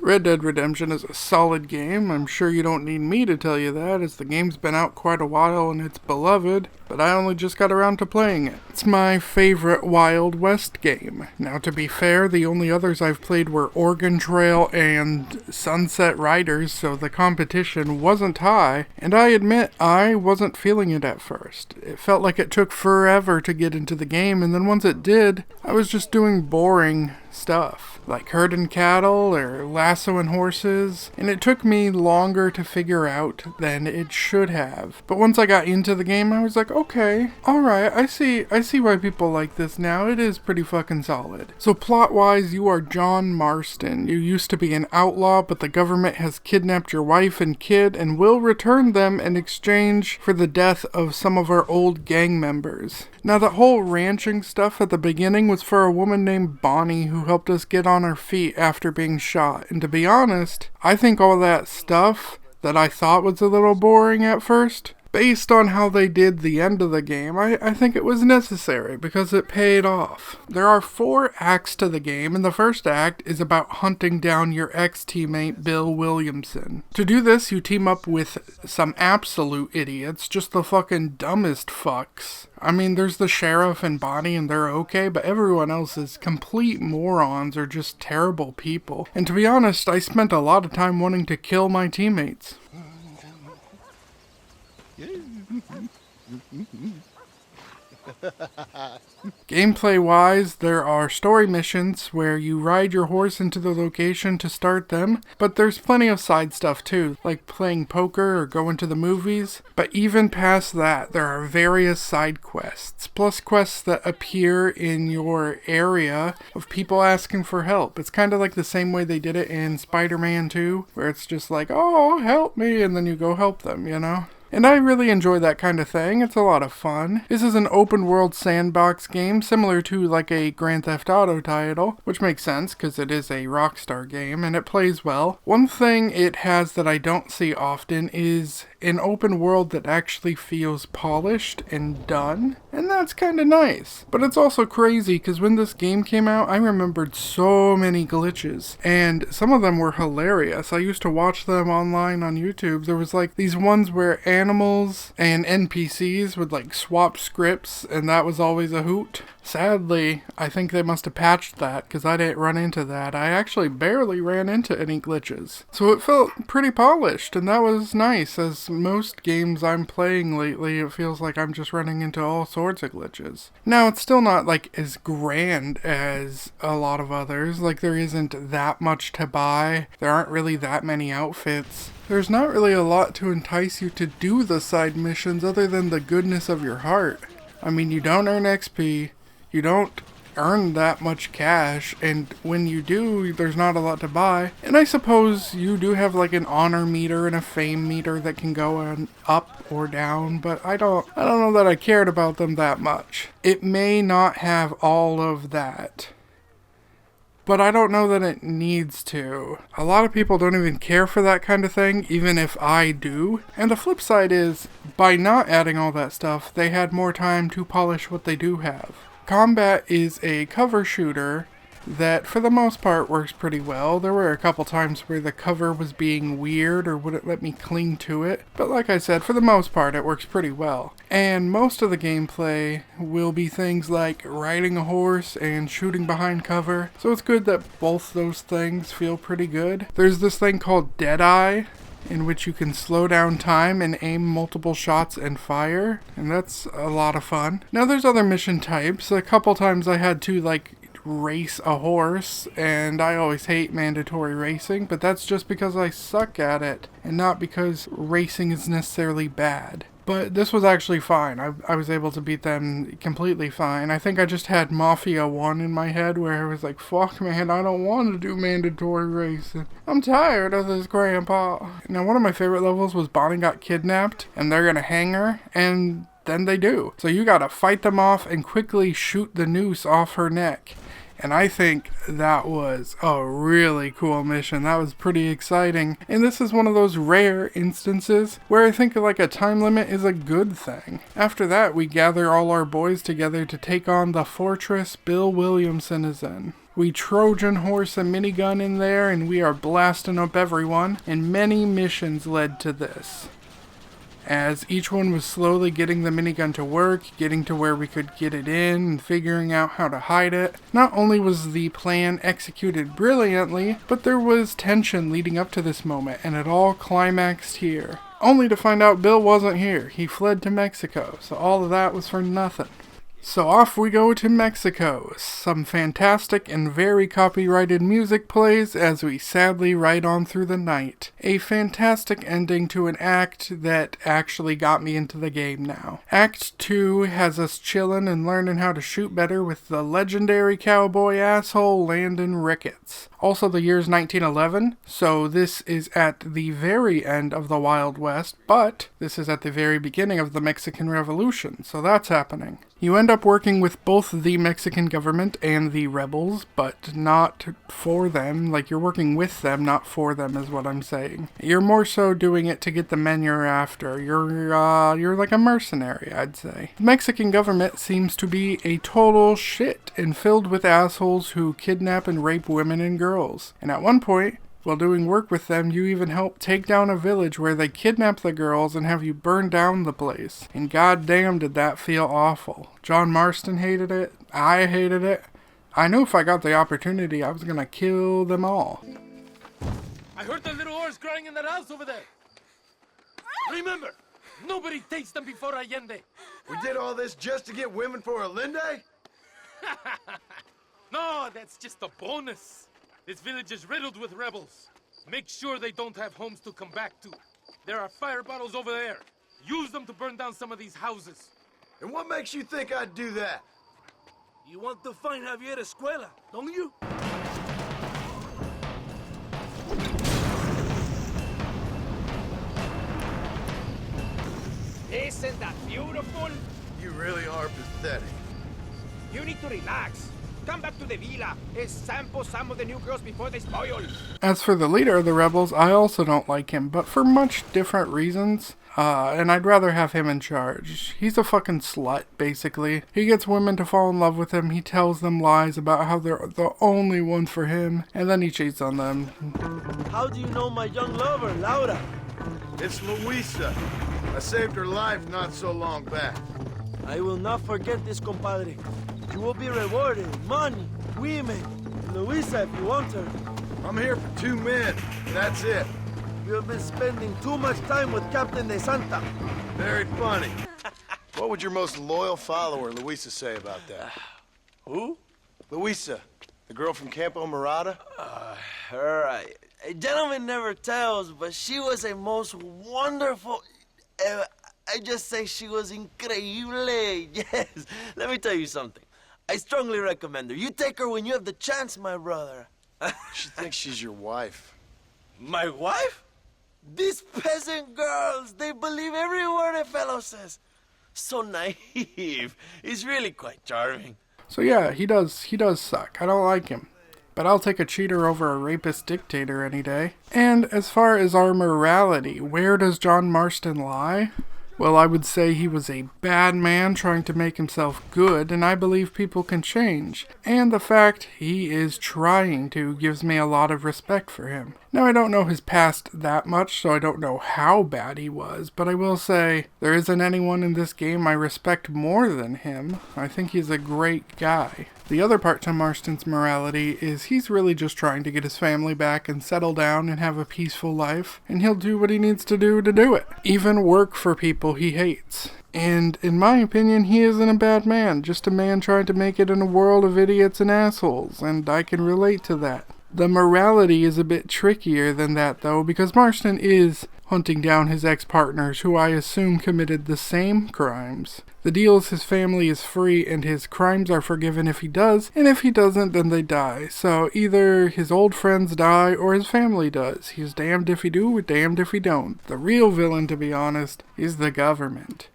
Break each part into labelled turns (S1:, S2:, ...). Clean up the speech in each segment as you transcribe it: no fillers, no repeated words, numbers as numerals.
S1: Red Dead Redemption is a solid game. I'm sure you don't need me to tell you that, as the game's been out quite a while and it's beloved, but I only just got around to playing it. It's my favorite Wild West game. Now, to be fair, the only others I've played were Oregon Trail and Sunset Riders, so the competition wasn't high, and I admit I wasn't feeling it at first. It felt like it took forever to get into the game, and then once it did, I was just doing boring stuff, like herding cattle or lassoing horses, and it took me longer to figure out than it should have. But once I got into the game, I was like, okay, alright, I see why people like this now. It is pretty fucking solid. So plot-wise, you are John Marston. You used to be an outlaw, but the government has kidnapped your wife and kid and will return them in exchange for the death of some of our old gang members. Now, that whole ranching stuff at the beginning was for a woman named Bonnie who helped us get on our feet after being shot. And to be honest, I think all that stuff that I thought was a little boring at first, based on how they did the end of the game, I think it was necessary because it paid off. There are 4 acts to the game, and the first act is about hunting down your ex-teammate Bill Williamson. To do this, you team up with some absolute idiots, just the fucking dumbest fucks. I mean, there's the sheriff and Bonnie, and they're okay, but everyone else is complete morons or just terrible people. And to be honest, I spent a lot of time wanting to kill my teammates. Gameplay-wise, there are story missions where you ride your horse into the location to start them, but there's plenty of side stuff too, like playing poker or going to the movies. But even past that, there are various side quests, plus quests that appear in your area of people asking for help. It's kind of like the same way they did it in Spider-Man 2, where it's just like, oh, help me, and then you go help them, you know? And I really enjoy that kind of thing. It's a lot of fun. This is an open world sandbox game, similar to like a Grand Theft Auto title, which makes sense because it is a Rockstar game and it plays well. One thing it has that I don't see often is an open world that actually feels polished and done, and that's kind of nice. But it's also crazy because when this game came out, I remembered so many glitches, and some of them were hilarious. I used to watch them online on YouTube. There was like these ones where animals and NPCs would like swap scripts, and that was always a hoot. Sadly, I think they must have patched that because I didn't run into that. I actually barely ran into any glitches. So it felt pretty polished, and that was nice. As most games I'm playing lately, it feels like I'm just running into all sorts of glitches. Now, it's still not like as grand as a lot of others. Like, there isn't that much to buy. There aren't really that many outfits. There's not really a lot to entice you to do the side missions other than the goodness of your heart. I mean, you don't earn XP. You don't earn that much cash, and when you do, there's not a lot to buy. And I suppose you do have like an honor meter and a fame meter that can go on up or down, but I don't know that I cared about them that much. It may not have all of that, but I don't know that it needs to. A lot of people don't even care for that kind of thing, even if I do. And the flip side is, by not adding all that stuff, they had more time to polish what they do have. Combat is a cover shooter that for the most part works pretty well. There were a couple times where the cover was being weird or wouldn't let me cling to it, but like I said, for the most part it works pretty well. And most of the gameplay will be things like riding a horse and shooting behind cover, so it's good that both those things feel pretty good. There's this thing called Deadeye, in which you can slow down time and aim multiple shots and fire, and that's a lot of fun. Now there's other mission types. A couple times I had to like race a horse, and I always hate mandatory racing, but that's just because I suck at it and not because racing is necessarily bad. But this was actually fine. I was able to beat them completely fine. I think I just had Mafia 1 in my head where I was like, fuck man, I don't want to do mandatory racing. I'm tired of this, Grandpa. Now, one of my favorite levels was Bonnie got kidnapped and they're gonna hang her, and then they do. So you gotta fight them off and quickly shoot the noose off her neck. And I think that was a really cool mission. That was pretty exciting. And this is one of those rare instances where I think like a time limit is a good thing. After that, we gather all our boys together to take on the fortress Bill Williamson is in. We Trojan horse a minigun in there and we are blasting up everyone, and many missions led to this. As each one was slowly getting the minigun to work, getting to where we could get it in, and figuring out how to hide it, not only was the plan executed brilliantly, but there was tension leading up to this moment, and it all climaxed here. Only to find out Bill wasn't here. He fled to Mexico, so all of that was for nothing. So off we go to Mexico. Some fantastic and very copyrighted music plays as we sadly ride on through the night. A fantastic ending to an act that actually got me into the game now. Act 2 has us chillin' and learning how to shoot better with the legendary cowboy asshole Landon Ricketts. Also the year's 1911, so this is at the very end of the Wild West, but this is at the very beginning of the Mexican Revolution, so that's happening. You end up working with both the Mexican government and the rebels, but not for them. Like, you're working with them, not for them is what I'm saying. You're more so doing it to get the men you're after. You're like a mercenary, I'd say. The Mexican government seems to be a total shit and filled with assholes who kidnap and rape women and girls. And at one point, while doing work with them, you even help take down a village where they kidnap the girls and have you burn down the place. And goddamn did that feel awful. John Marston hated it. I hated it. I knew if I got the opportunity, I was gonna kill them all.
S2: I heard the little horse crying in that house over there. Remember, nobody takes them before Allende.
S3: We did all this just to get women for Allende?
S2: No, that's just a bonus. This village is riddled with rebels. Make sure they don't have homes to come back to. There are fire bottles over there. Use them to burn down some of these houses.
S3: And what makes you think I'd do that?
S2: You want to find Javier Escuela, don't you?
S4: Isn't that beautiful?
S3: You really are pathetic.
S4: You need to relax. Come back to the villa and sample some of the new girls before they spoil.
S1: As for the leader of the rebels, I also don't like him, but for much different reasons. And I'd rather have him in charge. He's a fucking slut, basically. He gets women to fall in love with him, he tells them lies about how they're the only one for him, and then he cheats on them.
S5: How do you know my young lover, Laura?
S3: It's Luisa. I saved her life not so long back.
S5: I will not forget this, compadre. You will be rewarded with money, women, and Luisa if you want her.
S3: I'm here for 2 men. That's it.
S5: You have been spending too much time with Captain De Santa.
S3: Very funny. What would your most loyal follower, Luisa, say about that?
S5: Who?
S3: Luisa, the girl from Campo Murata?
S5: Her. A gentleman never tells, but she was a most wonderful... I just say she was increíble. Yes. Let me tell you something. I strongly recommend her. You take her when you have the chance, my brother.
S3: She thinks she's your wife.
S5: My wife? These peasant girls, they believe every word a fellow says. So naive. He's really quite charming.
S1: So yeah, he does suck. I don't like him. But I'll take a cheater over a rapist dictator any day. And as far as our morality, where does John Marston lie? Well, I would say he was a bad man trying to make himself good, and I believe people can change. And the fact he is trying to gives me a lot of respect for him. Now, I don't know his past that much, so I don't know how bad he was, but I will say there isn't anyone in this game I respect more than him. I think he's a great guy. The other part to Marston's morality is he's really just trying to get his family back and settle down and have a peaceful life, and he'll do what he needs to do it. Even work for people he hates. And in my opinion, he isn't a bad man, just a man trying to make it in a world of idiots and assholes, and I can relate to that. The morality is a bit trickier than that though, because Marston is hunting down his ex-partners who I assume committed the same crimes. The deal is his family is free and his crimes are forgiven if he does, and if he doesn't then they die. So either his old friends die or his family does. He's damned if he do, damned if he don't. The real villain, to be honest, is the government.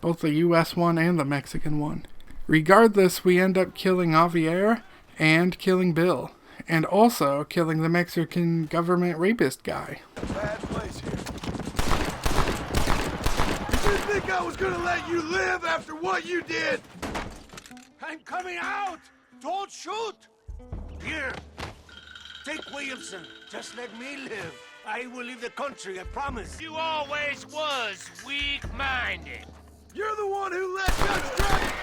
S1: Both the US one and the Mexican one. Regardless, we end up killing Javier and killing Bill. And also killing the Mexican government rapist guy.
S3: Bad place here. You didn't think I was gonna let you live after what you did?
S2: I'm coming out! Don't shoot!
S6: Here, take Williamson. Just let me live. I will leave the country, I promise.
S2: You always was weak-minded.
S3: You're the one who let Dutch strike!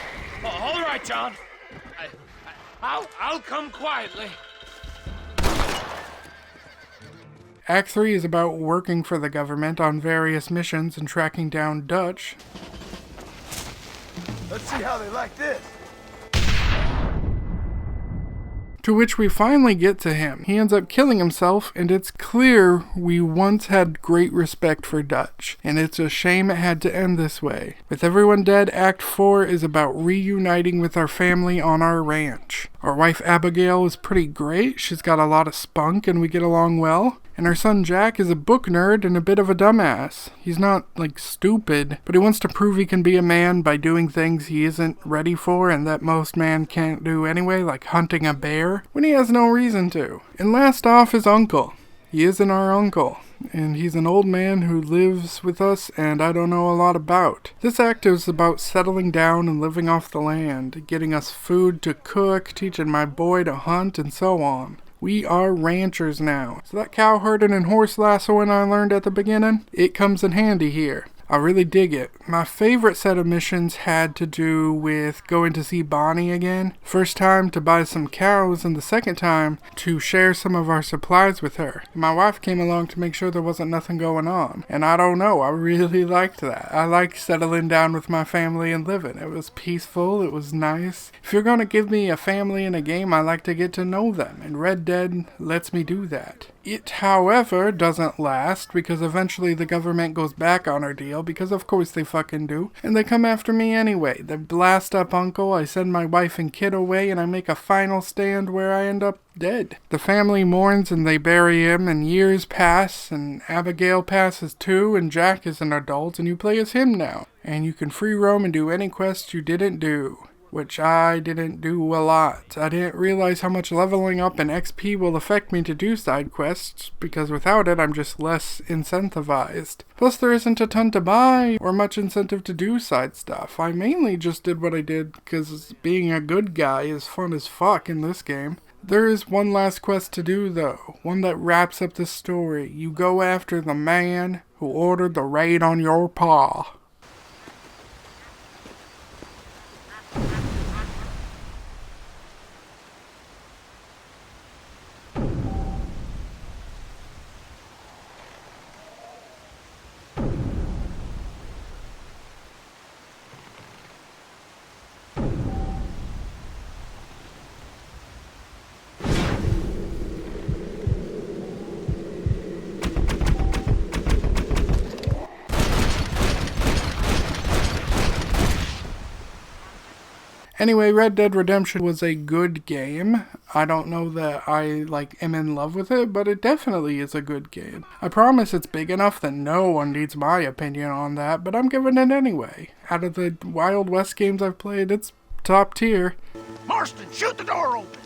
S2: Oh, all right, John. I'll come quietly.
S1: Act 3 is about working for the government on various missions and tracking down Dutch.
S3: Let's see how they like this.
S1: To which we finally get to him. He ends up killing himself, and it's clear we once had great respect for Dutch, and it's a shame it had to end this way. With everyone dead, Act 4 is about reuniting with our family on our ranch. Our wife Abigail is pretty great, she's got a lot of spunk and we get along well. And our son Jack is a book nerd and a bit of a dumbass. He's not, like, stupid, but he wants to prove he can be a man by doing things he isn't ready for and that most men can't do anyway, like hunting a bear, when he has no reason to. And last off is Uncle. He isn't our uncle, and he's an old man who lives with us and I don't know a lot about. This act is about settling down and living off the land, getting us food to cook, teaching my boy to hunt, and so on. We are ranchers now. So that cow herding and horse lassoing I learned at the beginning, it comes in handy here. I really dig it. My favorite set of missions had to do with going to see Bonnie again. First time to buy some cows, and the second time to share some of our supplies with her. My wife came along to make sure there wasn't nothing going on. And I don't know, I really liked that. I liked settling down with my family and living. It was peaceful, it was nice. If you're gonna give me a family in a game, I like to get to know them, and Red Dead lets me do that. It, however, doesn't last, because eventually the government goes back on our deal, because of course they fucking do, and they come after me anyway. They blast up Uncle, I send my wife and kid away, and I make a final stand where I end up dead. The family mourns and they bury him, and years pass, and Abigail passes too, and Jack is an adult, and you play as him now. And you can free roam and do any quest you didn't do. Which I didn't do a lot. I didn't realize how much leveling up and XP will affect me to do side quests, because without it I'm just less incentivized. Plus there isn't a ton to buy, or much incentive to do side stuff. I mainly just did what I did because being a good guy is fun as fuck in this game. There is one last quest to do though, one that wraps up the story. You go after the man who ordered the raid on your paw. Anyway, Red Dead Redemption was a good game. I don't know that I, am in love with it, but it definitely is a good game. I promise it's big enough that no one needs my opinion on that, but I'm giving it anyway. Out of the Wild West games I've played, it's top tier.
S6: Marston, shoot the door open!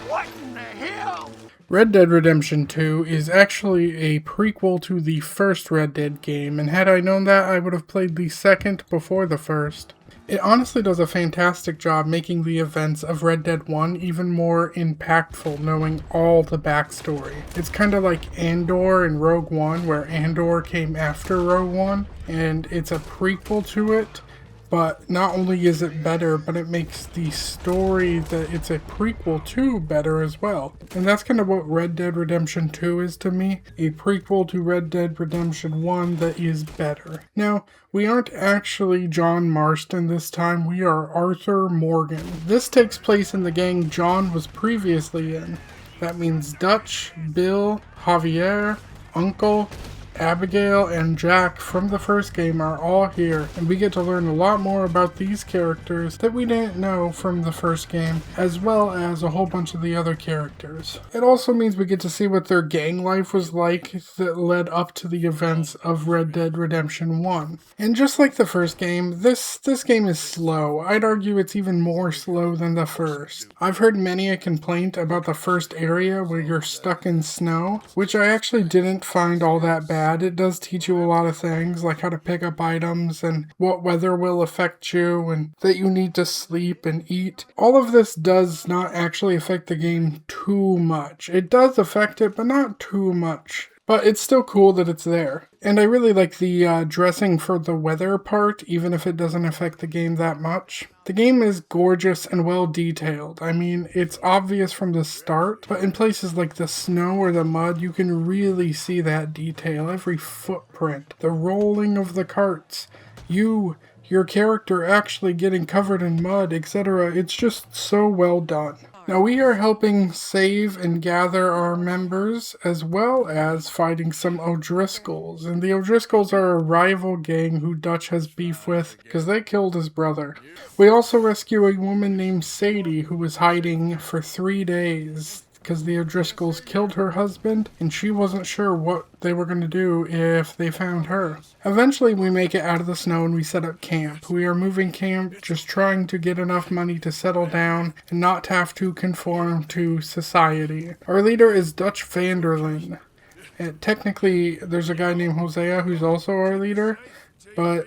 S6: What in the hell?
S1: Red Dead Redemption 2 is actually a prequel to the first Red Dead game, and had I known that, I would have played the second before the first. It honestly does a fantastic job making the events of Red Dead 1 even more impactful, knowing all the backstory. It's kind of like Andor in Rogue One, where Andor came after Rogue One, and it's a prequel to it. But not only is it better, but it makes the story that it's a prequel to better as well. And that's kind of what Red Dead Redemption 2 is to me. A prequel to Red Dead Redemption 1 that is better. Now, we aren't actually John Marston this time, we are Arthur Morgan. This takes place in the gang John was previously in. That means Dutch, Bill, Javier, Uncle, Abigail, and Jack from the first game are all here, and we get to learn a lot more about these characters that we didn't know from the first game, as well as a whole bunch of the other characters. It also means we get to see what their gang life was like that led up to the events of Red Dead Redemption 1. And just like the first game, this game is slow. I'd argue it's even more slow than the first. I've heard many a complaint about the first area where you're stuck in snow, which I actually didn't find all that bad bad. It does teach you a lot of things, like how to pick up items and what weather will affect you and that you need to sleep and eat. All of this does not actually affect the game too much. It does affect it, but not too much. But it's still cool that it's there. And I really like the dressing for the weather part, even if it doesn't affect the game that much. The game is gorgeous and well detailed. I mean, it's obvious from the start, but in places like the snow or the mud, you can really see that detail. Every footprint, the rolling of the carts, your character actually getting covered in mud, etc. It's just so well done. Now we are helping save and gather our members, as well as fighting some O'Driscolls. And the O'Driscolls are a rival gang who Dutch has beef with because they killed his brother. We also rescue a woman named Sadie who was hiding for 3 days because the O'Driscolls killed her husband and she wasn't sure what they were going to do if they found her. Eventually we make it out of the snow and we set up camp. We are moving camp, just trying to get enough money to settle down and not have to conform to society. Our leader is Dutch Vanderlyn. And technically there's a guy named Hosea who's also our leader, but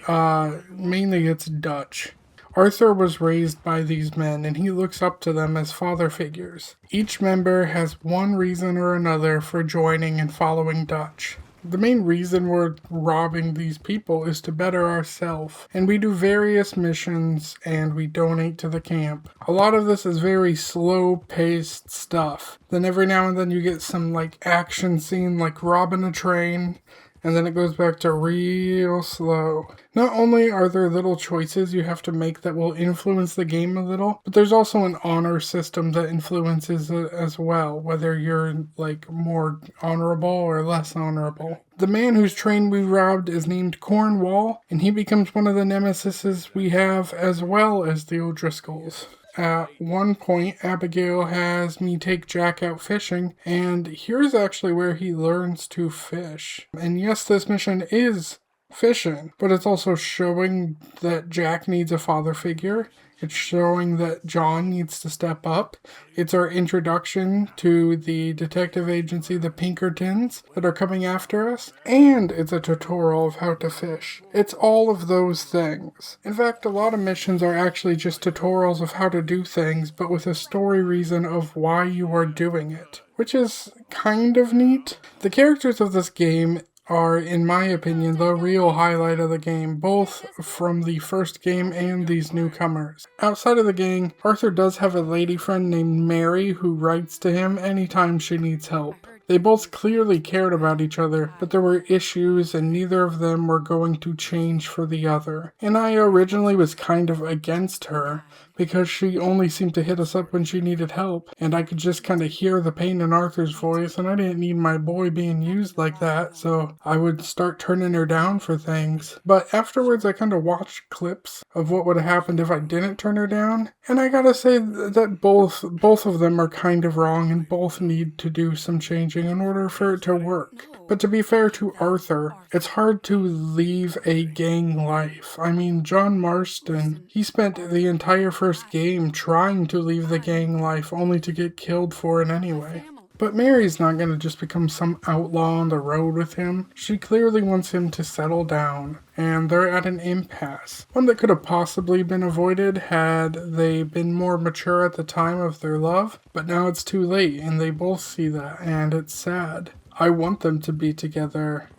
S1: mainly it's Dutch. Arthur was raised by these men, and he looks up to them as father figures. Each member has one reason or another for joining and following Dutch. The main reason we're robbing these people is to better ourselves, and we do various missions and we donate to the camp. A lot of this is very slow-paced stuff. Then every now and then you get some like action scene like robbing a train, and then it goes back to real slow. Not only are there little choices you have to make that will influence the game a little, but there's also an honor system that influences it as well, whether you're like more honorable or less honorable. The man whose train we robbed is named Cornwall, and he becomes one of the nemesises we have as well as the O'Driscolls. At one point, Abigail has me take Jack out fishing, and here's actually where he learns to fish. And yes, this mission is fishing, but it's also showing that Jack needs a father figure. It's showing that John needs to step up. It's our introduction to the detective agency, the Pinkertons, that are coming after us. And it's a tutorial of how to fish. It's all of those things. In fact, a lot of missions are actually just tutorials of how to do things, but with a story reason of why you are doing it, which is kind of neat. The characters of this game are, in my opinion, the real highlight of the game, both from the first game and these newcomers. Outside of the gang, Arthur does have a lady friend named Mary who writes to him anytime she needs help. They both clearly cared about each other, but there were issues and neither of them were going to change for the other. And I originally was kind of against her, because she only seemed to hit us up when she needed help, and I could just kind of hear the pain in Arthur's voice, and I didn't need my boy being used like that, so I would start turning her down for things. But afterwards I kind of watched clips of what would have happened if I didn't turn her down, and I gotta say that both of them are kind of wrong, and both need to do some changing in order for it to work. But to be fair to Arthur, it's hard to leave a gang life. I mean, John Marston, he spent the entire first game trying to leave the gang life only to get killed for it anyway. But Mary's not going to just become some outlaw on the road with him. She clearly wants him to settle down, and they're at an impasse. One that could have possibly been avoided had they been more mature at the time of their love, but now it's too late, and they both see that, and it's sad. I want them to be together,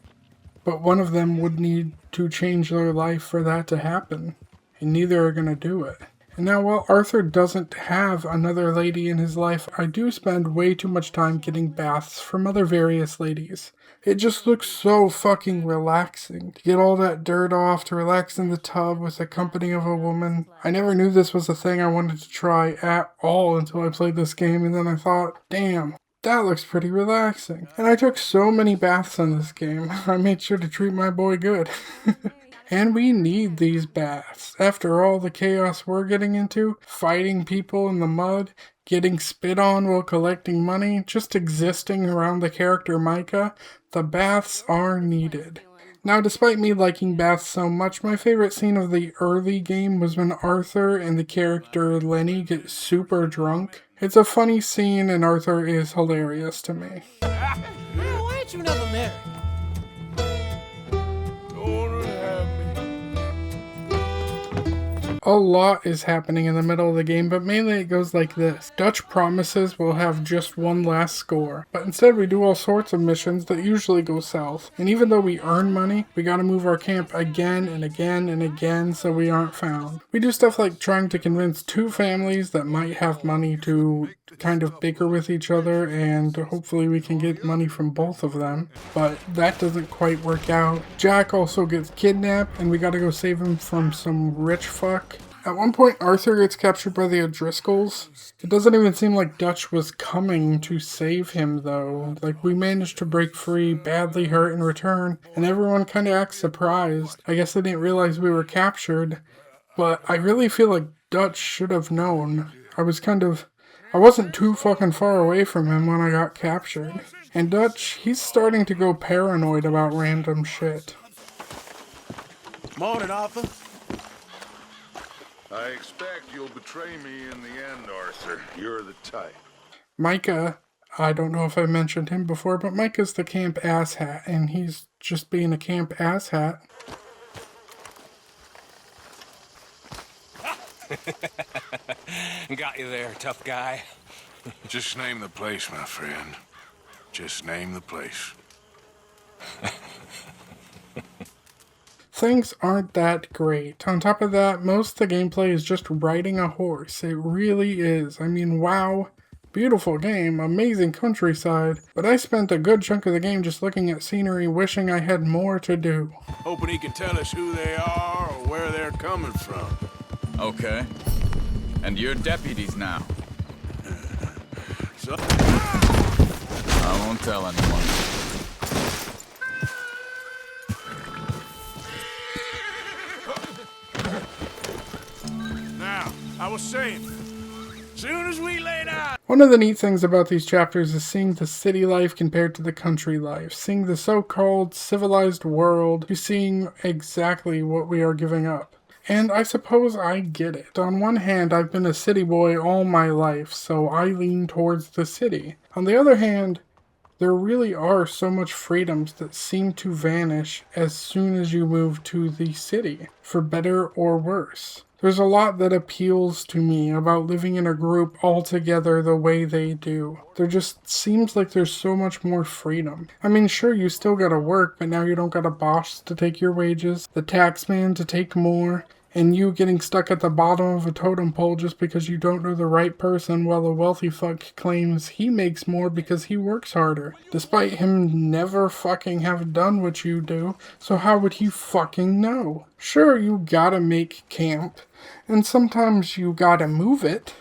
S1: but one of them would need to change their life for that to happen, and neither are going to do it. And now, while Arthur doesn't have another lady in his life, I do spend way too much time getting baths from other various ladies. It just looks so fucking relaxing. To get all that dirt off, to relax in the tub with the company of a woman. I never knew this was a thing I wanted to try at all until I played this game, and then I thought, damn, that looks pretty relaxing. And I took so many baths in this game. I made sure to treat my boy good. And we need these baths. After all the chaos we're getting into, fighting people in the mud, getting spit on while collecting money, just existing around the character Micah, the baths are needed. Now, despite me liking baths so much, my favorite scene of the early game was when Arthur and the character Lenny get super drunk. It's a funny scene and Arthur is hilarious to me.
S7: Why ain't you never married?
S1: A lot is happening in the middle of the game, but mainly it goes like this. Dutch promises we'll have just one last score, but instead we do all sorts of missions that usually go south. And even though we earn money, we gotta move our camp again and again and again so we aren't found. We do stuff like trying to convince two families that might have money to kind of bicker with each other, and hopefully we can get money from both of them, but that doesn't quite work out. Jack also gets kidnapped and we gotta go save him from some rich fuck. At one point Arthur gets captured by the O'Driscolls. It doesn't even seem like Dutch was coming to save him though. Like, we managed to break free, badly hurt in return, and everyone kinda acts surprised. I guess they didn't realize we were captured, but I really feel like Dutch should have known. I wasn't too fucking far away from him when I got captured. And Dutch, he's starting to go paranoid about random shit.
S6: Morning, Arthur.
S7: I expect you'll betray me in the end, Arthur. You're the type.
S1: Micah, I don't know if I mentioned him before, but Micah's the camp asshat, and he's just being a camp asshat.
S8: Got you there, tough guy.
S7: Just name the place, my friend. Just name the place.
S1: Things aren't that great. On top of that, most of the gameplay is just riding a horse. It really is. I mean, wow. Beautiful game, amazing countryside, but I spent a good chunk of the game just looking at scenery, wishing I had more to do.
S6: Hoping he can tell us who they are or where they're coming from.
S9: Okay. And you're deputies now.
S6: So...
S9: I won't tell anyone.
S6: Now, I was saying, soon as we lay down...
S1: One of the neat things about these chapters is seeing the city life compared to the country life, seeing the so-called civilized world, to seeing exactly what we are giving up. And I suppose I get it. On one hand, I've been a city boy all my life, so I lean towards the city. On the other hand, there really are so much freedoms that seem to vanish as soon as you move to the city, for better or worse. There's a lot that appeals to me about living in a group all together the way they do. There just seems like there's so much more freedom. I mean, sure, you still gotta work, but now you don't got a boss to take your wages, the tax man to take more, and you getting stuck at the bottom of a totem pole just because you don't know the right person, while the wealthy fuck claims he makes more because he works harder, despite him never fucking have done what you do, so how would he fucking know? Sure, you gotta make camp, and sometimes you gotta move it,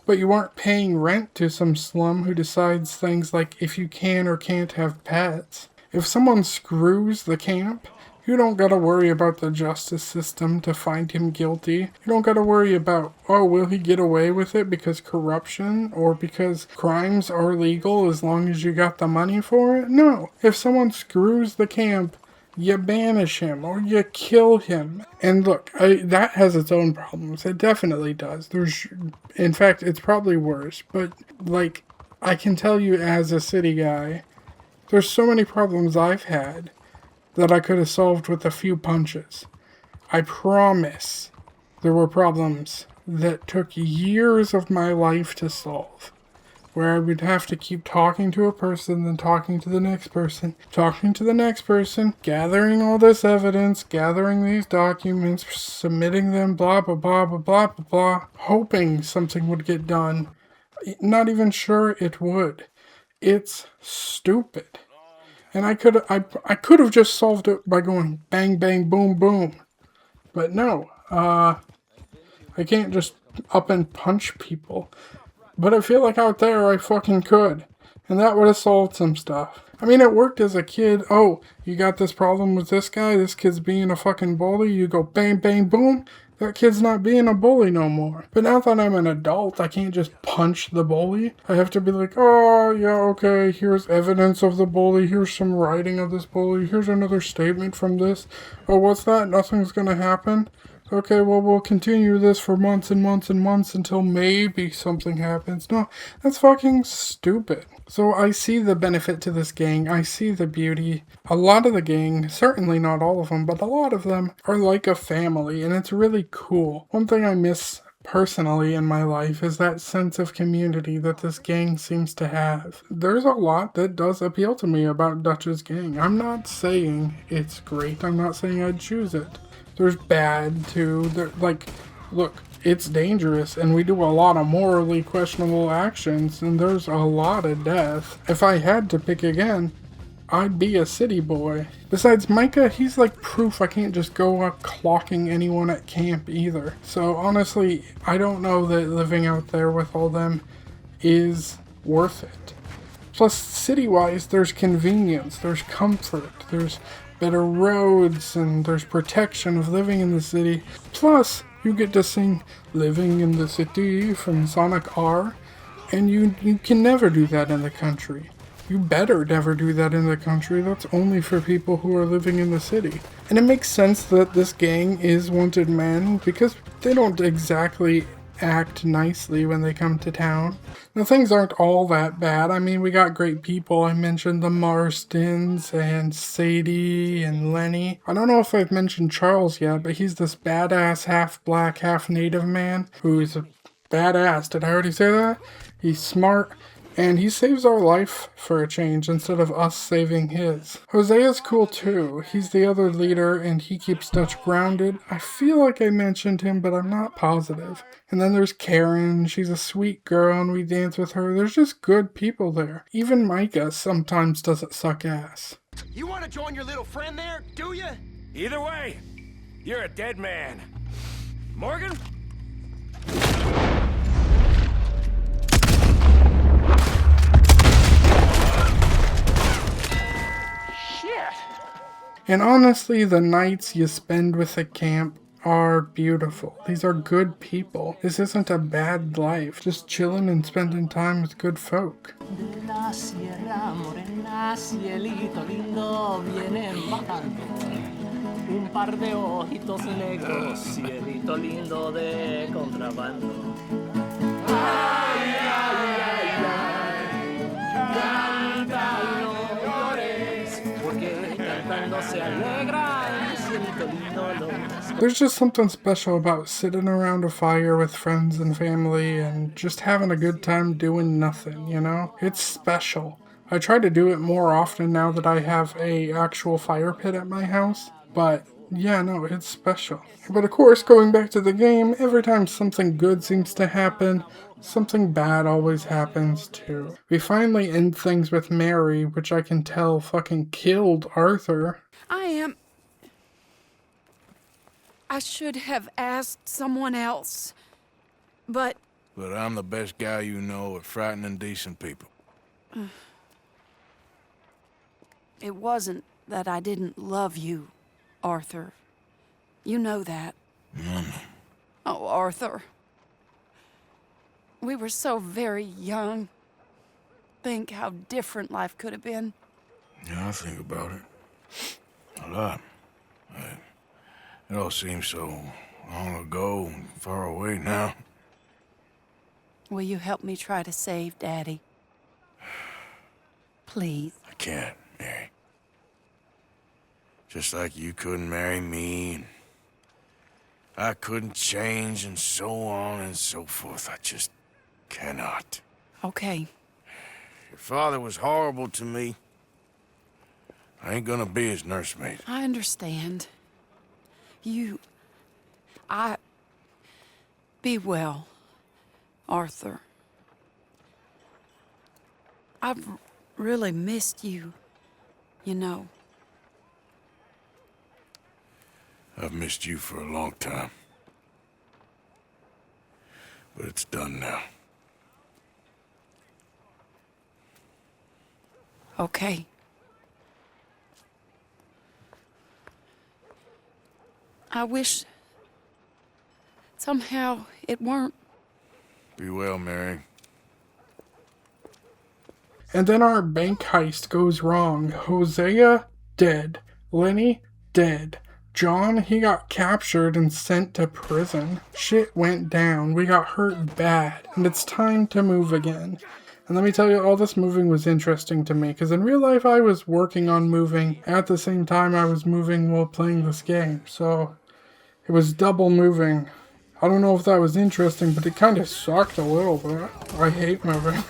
S1: but you aren't paying rent to some slum who decides things like if you can or can't have pets. If someone screws the camp, you don't gotta worry about the justice system to find him guilty. You don't gotta worry about, oh, will he get away with it because corruption or because crimes are legal as long as you got the money for it? No. If someone screws the camp, you banish him or you kill him. And look, that has its own problems. It definitely does. In fact, it's probably worse. But, like, I can tell you as a city guy, there's so many problems I've had that I could have solved with a few punches. I promise there were problems that took years of my life to solve, where I would have to keep talking to a person, then talking to the next person, talking to the next person, gathering all this evidence, gathering these documents, submitting them, blah, blah, blah, blah, blah, blah, blah, hoping something would get done. Not even sure it would. It's stupid. And I could have just solved it by going bang, bang, boom, boom. But no, I can't just up and punch people. But I feel like out there I fucking could. And that would have solved some stuff. I mean, it worked as a kid. Oh, you got this problem with this guy? This kid's being a fucking bully? You go bang, bang, boom. That kid's not being a bully no more. But now that I'm an adult, I can't just punch the bully. I have to be like, oh, yeah, okay, here's evidence of the bully. Here's some writing of this bully. Here's another statement from this. Oh, what's that? Nothing's gonna happen? Okay, well, we'll continue this for months and months and months until maybe something happens. No, that's fucking stupid. So I see the benefit to this gang. I see the beauty. A lot of the gang, certainly not all of them, but a lot of them are like a family, and it's really cool. One thing I miss personally in my life is that sense of community that this gang seems to have. There's a lot that does appeal to me about Dutch's gang. I'm not saying it's great. I'm not saying I'd choose it. There's bad too. Look, it's dangerous and we do a lot of morally questionable actions and there's a lot of death. If I had to pick again, I'd be a city boy. Besides, Micah, he's like proof I can't just go up clocking anyone at camp either. So honestly, I don't know that living out there with all them is worth it. Plus, city-wise, there's convenience, there's comfort, there's better roads, and there's protection of living in the city. Plus, you get to sing Living in the City from Sonic R, and you can never do that in the country. You better never do that in the country. That's only for people who are living in the city. And it makes sense that this gang is wanted men, because they don't exactly act nicely when they come to town. Now, things aren't all that bad. I mean, we got great people. I mentioned the Marstons and Sadie and Lenny. I don't know if I've mentioned Charles yet, but he's this badass half black, half native man who's a badass. Did I already say that? He's smart. And he saves our life for a change instead of us saving his. Hosea's cool too. He's the other leader and he keeps Dutch grounded. I feel like I mentioned him, but I'm not positive. And then there's Karen. She's a sweet girl and we dance with her. There's just good people there. Even Micah sometimes doesn't suck ass.
S4: You want to join your little friend there, do you?
S6: Either way, you're a dead man. Morgan?
S1: And honestly, the nights you spend with the camp are beautiful. These are good people. This isn't a bad life. Just chilling and spending time with good folk.
S8: La sierra morena, cielito lindo, vienen bajando. Un par de ojitos negros, cielito lindo de contrabando. Ay, ay, ay, ay, canta y no llores, porque cantando se alegra el cielito lindo lo.
S1: There's just something special about sitting around a fire with friends and family and just having a good time doing nothing, you know? It's special. I try to do it more often now that I have a actual fire pit at my house, but yeah, no, it's special. But of course, going back to the game, every time something good seems to happen, something bad always happens too. We finally end things with Mary, which I can tell fucking killed Arthur.
S10: I should have asked someone else, but
S7: I'm the best guy you know at frightening decent people.
S10: It wasn't that I didn't love you, Arthur. You know that. Oh, Arthur. We were so very young. Think how different life could have been.
S7: Yeah, I think about it. A lot. It all seems so long ago and far away now.
S10: Will you help me try to save Daddy? Please.
S7: I can't, Mary. Just like you couldn't marry me, and I couldn't change, and so on and so forth. I just cannot.
S10: Okay.
S7: Your father was horrible to me. I ain't gonna be his nursemaid.
S10: I understand. Be well, Arthur. I've really missed you, you know.
S7: I've missed you for a long time. But it's done now.
S10: Okay. I wish somehow it weren't.
S7: Be well, Mary.
S1: And then our bank heist goes wrong. Hosea, dead. Lenny, dead. John, he got captured and sent to prison. Shit went down. We got hurt bad. And it's time to move again. And let me tell you, all this moving was interesting to me, because in real life I was working on moving at the same time I was moving while playing this game. So it was double moving. I don't know if that was interesting, but it kind of sucked a little bit. I hate moving.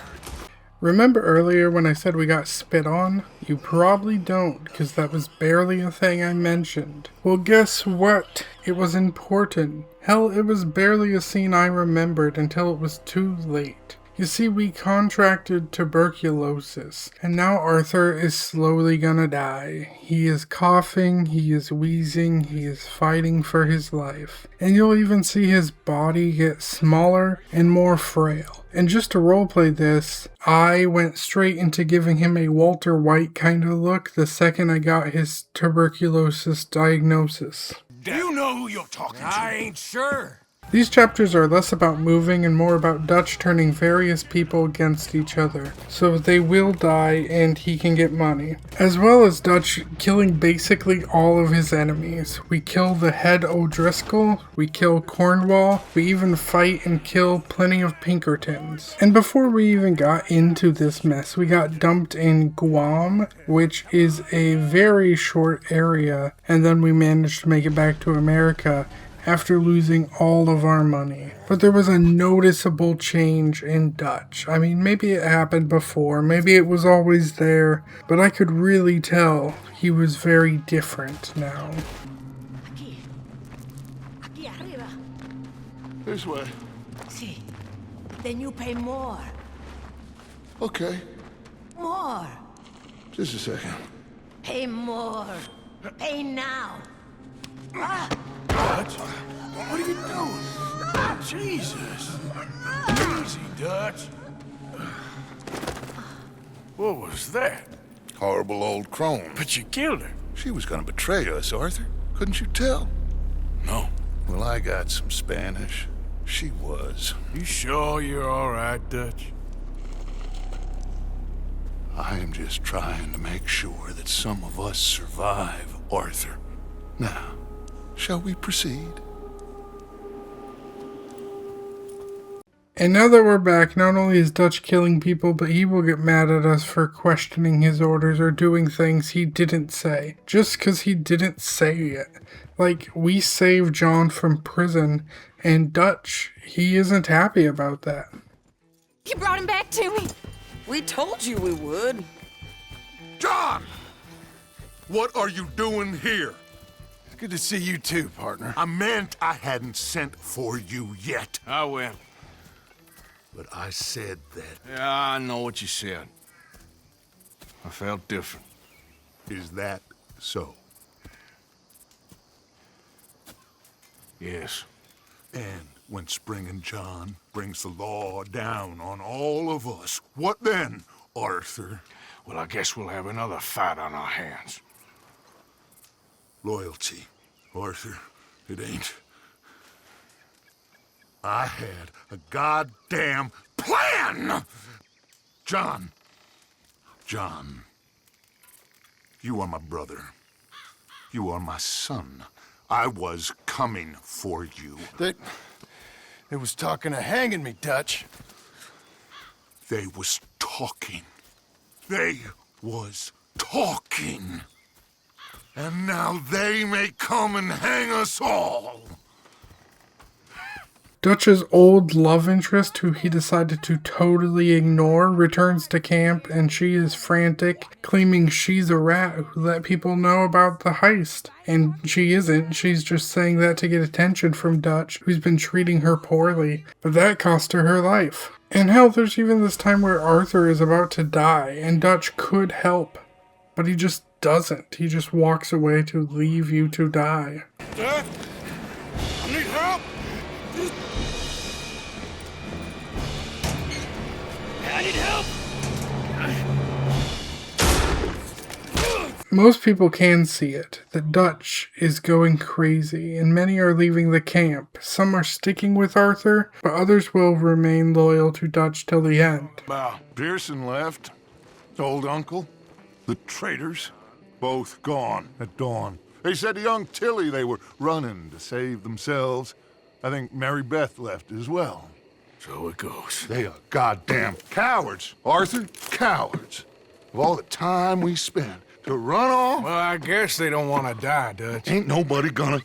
S1: Remember earlier when I said we got spit on? You probably don't, because that was barely a thing I mentioned. Well, guess what? It was important. Hell, it was barely a scene I remembered until it was too late. You see, we contracted tuberculosis, and now Arthur is slowly gonna die. He is coughing, he is wheezing, he is fighting for his life. And you'll even see his body get smaller and more frail. And just to roleplay this, I went straight into giving him a Walter White kind of look the second I got his tuberculosis diagnosis.
S6: You know who you're talking to. I ain't sure.
S1: These chapters are less about moving and more about Dutch turning various people against each other, so they will die and he can get money. As well as Dutch killing basically all of his enemies. We kill the head O'Driscoll, we kill Cornwall, we even fight and kill plenty of Pinkertons. And before we even got into this mess, we got dumped in Guam, which is a very short area, and then we managed to make it back to America after losing all of our money. But there was a noticeable change in Dutch. I mean, maybe it happened before, maybe it was always there, but I could really tell he was very different now.
S11: Aquí arriba.
S3: This way.
S11: Sí. Then you pay more.
S3: Okay.
S11: More.
S3: Just a second.
S11: Pay more. Pay now. Ah!
S6: Dutch? What are you doing? Jesus. Easy, Dutch.
S7: What was that?
S3: Horrible old crone.
S7: But you killed her.
S3: She was gonna betray us, Arthur. Couldn't you tell?
S7: No.
S3: Well, I got some Spanish. She was.
S7: You sure you're all right, Dutch?
S3: I am just trying to make sure that some of us survive, Arthur. Now, shall we proceed?
S1: And now that we're back, not only is Dutch killing people, but he will get mad at us for questioning his orders or doing things he didn't say. Just because he didn't say it. Like, we saved John from prison, and Dutch, he isn't happy about that.
S12: You brought him back to me.
S10: We told you we would.
S6: John! What are you doing here?
S7: Good to see you too, partner.
S6: I meant I hadn't sent for you yet.
S7: I will.
S6: But I said that.
S7: Yeah, I know what you said. I felt different.
S6: Is that so?
S7: Yes.
S6: And when Spring and John brings the law down on all of us, what then, Arthur?
S7: Well, I guess we'll have another fight on our hands.
S6: Loyalty, Arthur, it ain't. I had a goddamn plan! John, you are my brother. You are my son. I was coming for you.
S7: They was talking of hanging me, Dutch.
S6: They was talking. They was talking. And now they may come and hang us all.
S1: Dutch's old love interest, who he decided to totally ignore, returns to camp and she is frantic, claiming she's a rat who let people know about the heist. And she isn't, she's just saying that to get attention from Dutch, who's been treating her poorly, but that cost her her life. And hell, there's even this time where Arthur is about to die, and Dutch could help, but he just doesn't. He just walks away to leave you to die.
S6: Dad? I need help! I need help!
S1: Most people can see it, that Dutch is going crazy, and many are leaving the camp. Some are sticking with Arthur, but others will remain loyal to Dutch till the end.
S6: Pearson left. Old uncle. The traitors. Both gone at dawn. They said to young Tilly they were running to save themselves. I think Mary Beth left as well.
S7: So it goes.
S6: They are goddamn cowards, Arthur. Cowards. Of all the time we spent to run off...
S7: Well, I guess they don't want to die, Dutch.
S6: Ain't nobody gonna...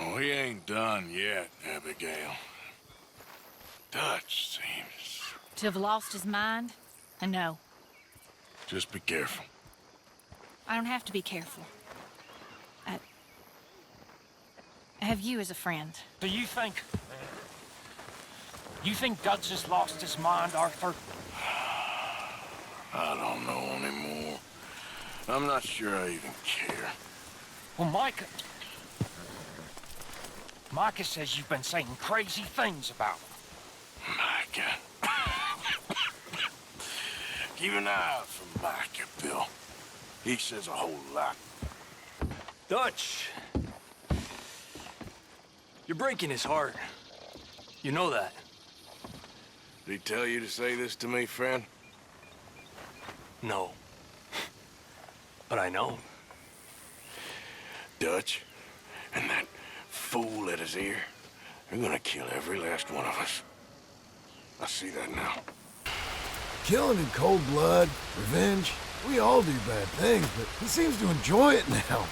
S7: Oh, he ain't done yet, Abigail. Dutch seems...
S12: To have lost his mind? I know.
S7: Just be careful.
S12: I don't have to be careful. I have you as a friend.
S4: Do you think... You think Dutch has lost his mind, Arthur?
S7: I don't know anymore. I'm not sure I even care.
S4: Well, Micah says you've been saying crazy things about him.
S7: Micah. Keep an eye out for Micah, Bill. He says a whole lot.
S4: Dutch. You're breaking his heart. You know that.
S7: Did he tell you to say this to me, friend?
S4: No. But I know.
S7: Dutch and that fool at his ear, they're gonna kill every last one of us. I see that now.
S13: Killing in cold blood, revenge, we all do bad things, but he seems to enjoy it now.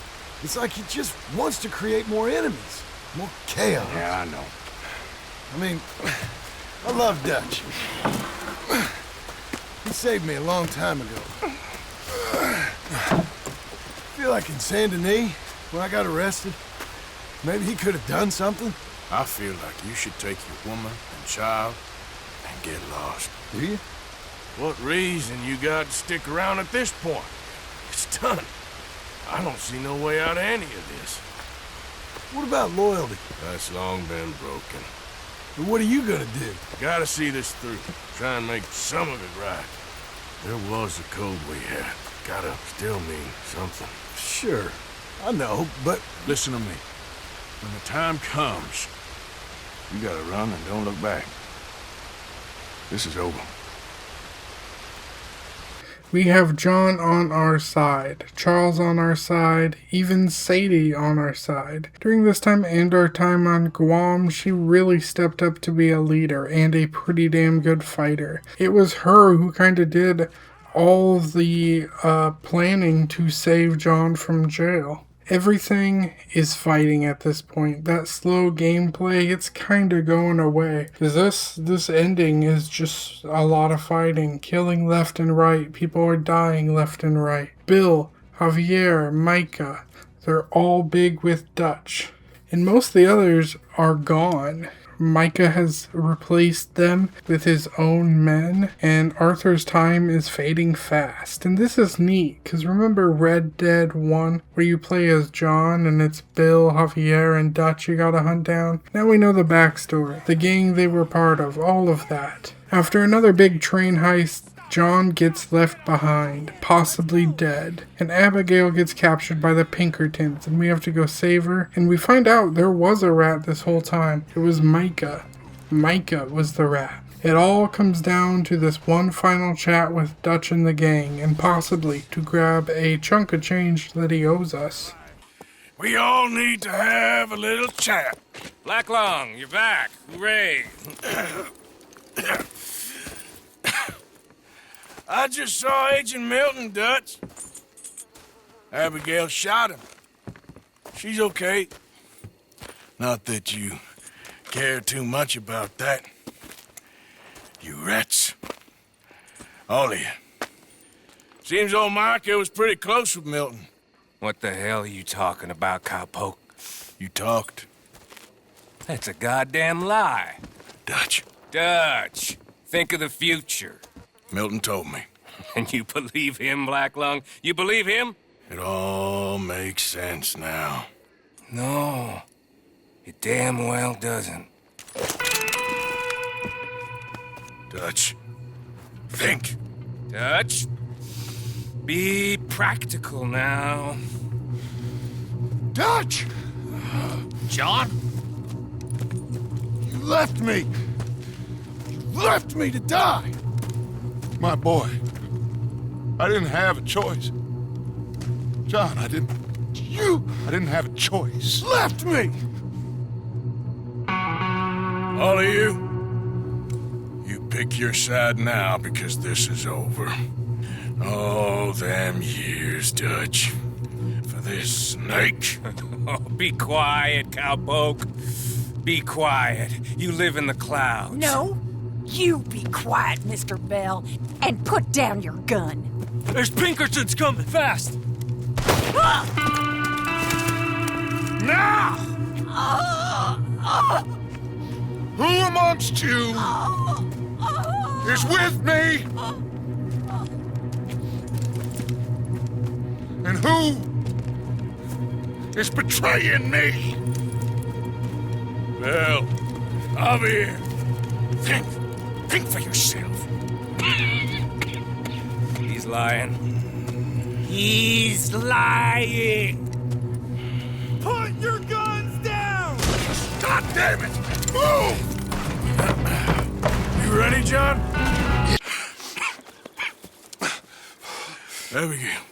S13: It's like he just wants to create more enemies, more chaos.
S7: Yeah, I know.
S13: I mean, I love Dutch. He saved me a long time ago. I feel like in Saint Denis, when I got arrested, maybe he could have done something.
S7: I feel like you should take your woman and child and get lost.
S13: Do you?
S7: What reason you got to stick around at this point? It's done. I don't see no way out of any of this.
S13: What about loyalty?
S7: That's long been broken.
S13: And what are you gonna do?
S7: Gotta see this through. Try and make some of it right. There was a code we had. Gotta still mean something.
S13: Sure, I know, but...
S7: Listen to me. When the time comes, you gotta run and don't look back. This is over.
S1: We have John on our side, Charles on our side, even Sadie on our side. During this time and our time on Guam, she really stepped up to be a leader and a pretty damn good fighter. It was her who kind of did all the planning to save John from jail. Everything is fighting at this point. That slow gameplay, it's kind of going away. This ending is just a lot of fighting, killing left and right. People are dying left and right. Bill, Javier, Micah, they're all big with Dutch. And most of the others are gone. Micah has replaced them with his own men, and Arthur's time is fading fast. And this is neat, because remember Red Dead 1, where you play as John, and it's Bill, Javier, and Dutch you gotta hunt down? Now we know the backstory, the gang they were part of, all of that. After another big train heist, John gets left behind, possibly dead, and Abigail gets captured by the Pinkertons, and we have to go save her, and we find out there was a rat this whole time. It was Micah. Micah was the rat. It all comes down to this one final chat with Dutch and the gang, and possibly to grab a chunk of change that he owes us.
S7: We all need to have a little chat.
S2: Black Lung, you're back. Hooray.
S7: I just saw Agent Milton, Dutch. Abigail shot him. She's okay. Not that you care too much about that. You rats. All of you. Seems old Micah was pretty close with Milton.
S2: What the hell are you talking about, cowpoke?
S7: You talked.
S2: That's a goddamn lie.
S7: Dutch.
S2: Dutch, think of the future.
S7: Milton told me.
S2: And you believe him, Black Lung? You believe him?
S7: It all makes sense now.
S2: No, it damn well doesn't.
S7: Dutch, think.
S2: Dutch, be practical now.
S6: Dutch!
S2: John?
S6: You left me! You left me to die! My boy, I didn't have a choice.
S3: John, I didn't have a choice.
S13: Left me!
S7: All of you, you pick your side now because this is over. All them years, Dutch, for this snake.
S14: Oh, be quiet, cowpoke. Be quiet. You live in the clouds.
S15: No, you be quiet, Mr. Bell, and put down your gun.
S14: There's Pinkertons coming fast.
S7: Now!
S3: Who amongst you is with me? And who is betraying me?
S7: Well, I'll be here. Think for yourself.
S14: He's lying. He's lying.
S4: Put your guns down!
S3: God damn it! Move!
S7: You ready, John? Abigail.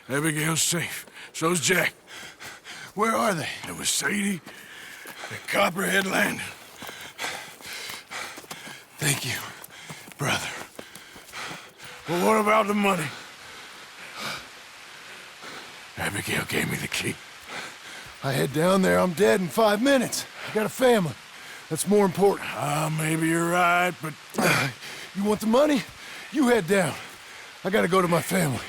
S7: Abigail's safe. So's Jack.
S13: Where are they?
S7: It was Sadie at Copperhead Landing.
S13: Thank you, brother.
S7: Well, what about the money? Abigail gave me the key.
S13: I head down there, I'm dead in 5 minutes. I got a family. That's more important.
S7: Maybe you're right, but...
S13: You want the money? You head down. I gotta go to my family.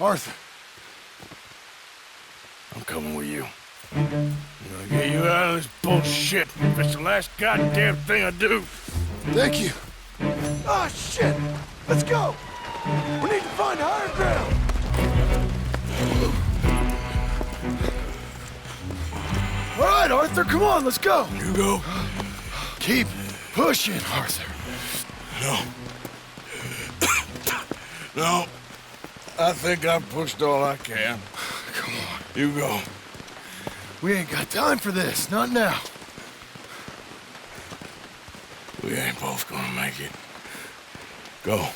S13: Arthur.
S7: I'm coming with you. I'm gonna get you out of this bullshit. If it's the last goddamn thing I do.
S13: Thank you. Oh, shit! Let's go! We need to find higher ground! All right, Arthur, come on, let's go!
S7: You go.
S13: Keep pushing, Arthur.
S7: No. No. I think I've pushed all I can.
S13: Come on.
S7: You go.
S13: We ain't got time for this, not now.
S7: We ain't both gonna make it. Go.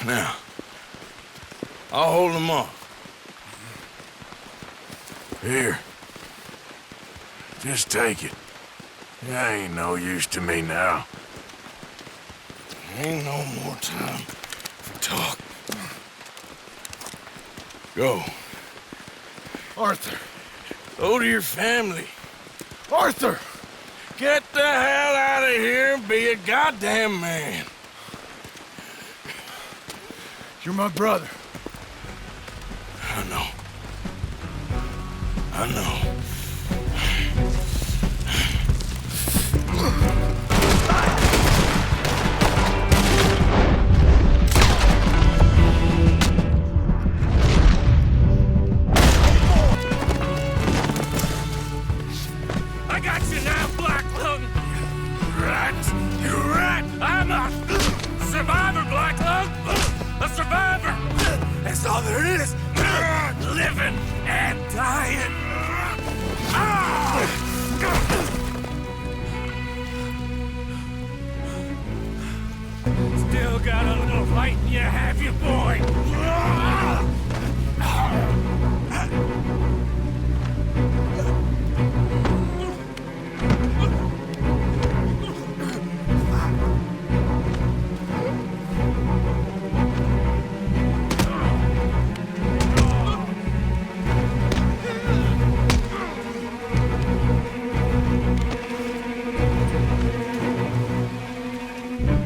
S7: Now. I'll hold them off. Here. Just take it. You ain't no use to me now. Ain't no more time for talk. Go.
S13: Arthur.
S7: Go to your family.
S13: Arthur!
S7: Get the hell out of here and be a goddamn man.
S13: You're my brother.
S7: I know. I know.
S14: I got you now, Black Lung.
S7: Rat! You rat!
S14: I'm a survivor, Black Lung. A survivor. That's all there is. Living and dying. Still got a little fight in you, have you, boy?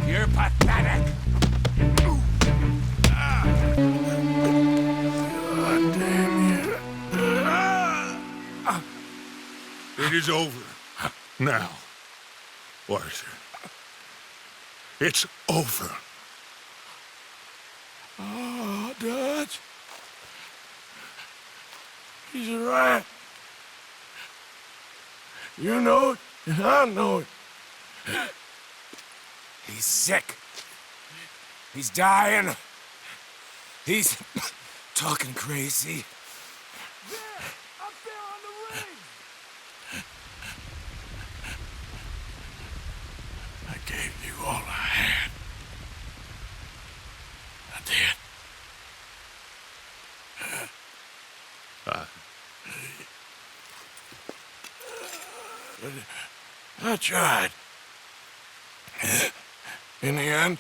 S14: You're pathetic.
S7: God damn you.
S6: It is over. Now, Arthur. It's over.
S7: Oh, Dutch. He's a rat. You know it, and I know it.
S14: He's sick. He's dying. He's talking crazy.
S7: I gave you all I had. I tried. In the end,